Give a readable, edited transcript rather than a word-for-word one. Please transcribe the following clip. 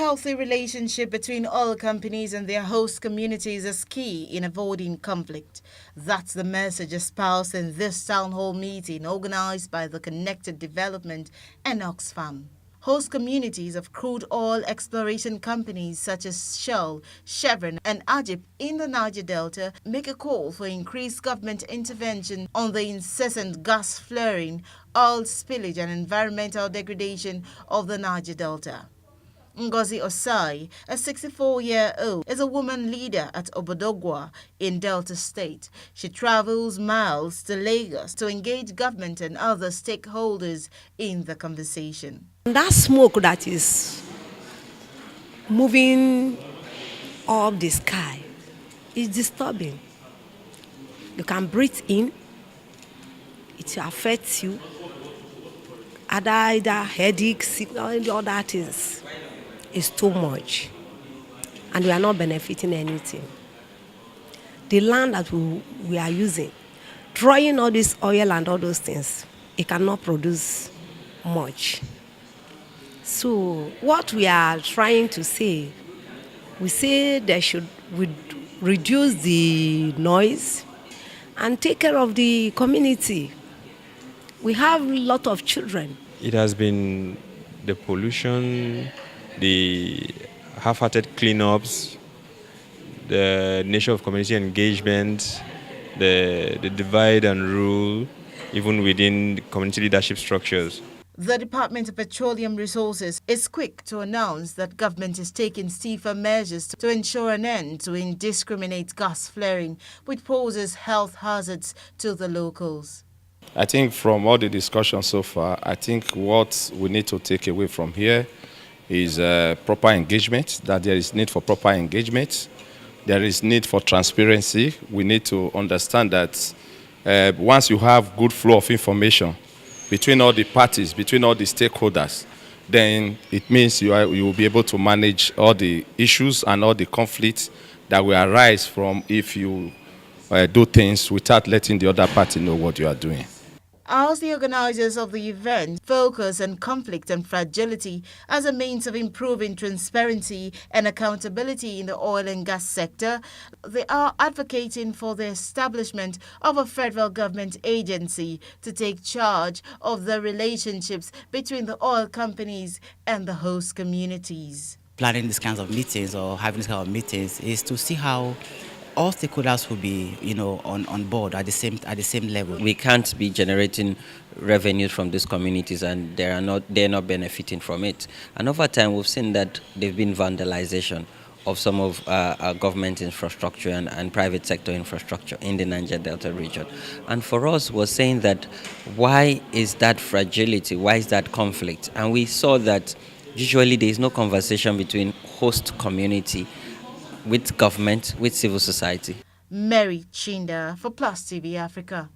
healthy relationship between oil companies and their host communities is key in avoiding conflict. That's the message espoused in this town hall meeting organized by the Connected Development and Oxfam. Host communities of crude oil exploration companies such as Shell, Chevron, and Ajib in the Niger Delta make a call for increased government intervention on the incessant gas flaring, oil spillage, and environmental degradation of the Niger Delta. Ngozi Osai, a 64-year-old, is a woman leader at Obodogwa in Delta State. She travels miles to Lagos to engage government and other stakeholders in the conversation. That smoke that is moving up the sky is disturbing. You can breathe in, it affects you, either headaches, all the other things. Is too much, and we are not benefiting anything. The land that we are using, drawing all this oil and all those things, it cannot produce much. So what we are trying to say, we say they should reduce the noise and take care of the community. We have a lot of children. It has been the pollution, the half-hearted cleanups, the nature of community engagement, the divide and rule, even within community leadership structures. The Department of Petroleum Resources is quick to announce that government is taking stiffer measures to ensure an end to indiscriminate gas flaring, which poses health hazards to the locals. I think from all the discussion so far, I think what we need to take away from here is proper engagement, that there is need for proper engagement. There is need for transparency. We need to understand that once you have good flow of information between all the parties, between all the stakeholders, then it means you will be able to manage all the issues and all the conflicts that will arise from if you do things without letting the other party know what you are doing. As the organizers of the event focus on conflict and fragility as a means of improving transparency and accountability in the oil and gas sector, they are advocating for the establishment of a federal government agency to take charge of the relationships between the oil companies and the host communities. Planning these kinds of meetings or having these kinds of meetings is to see how all stakeholders will be, on board at the same level. We can't be generating revenues from these communities and they're not benefiting from it. And over time, we've seen that there've been vandalization of some of our government infrastructure and private sector infrastructure in the Niger Delta region. And for us, we're saying that why is that fragility? Why is that conflict? And we saw that usually there is no conversation between host community with government, with civil society. Mary Chinda for Plus TV Africa.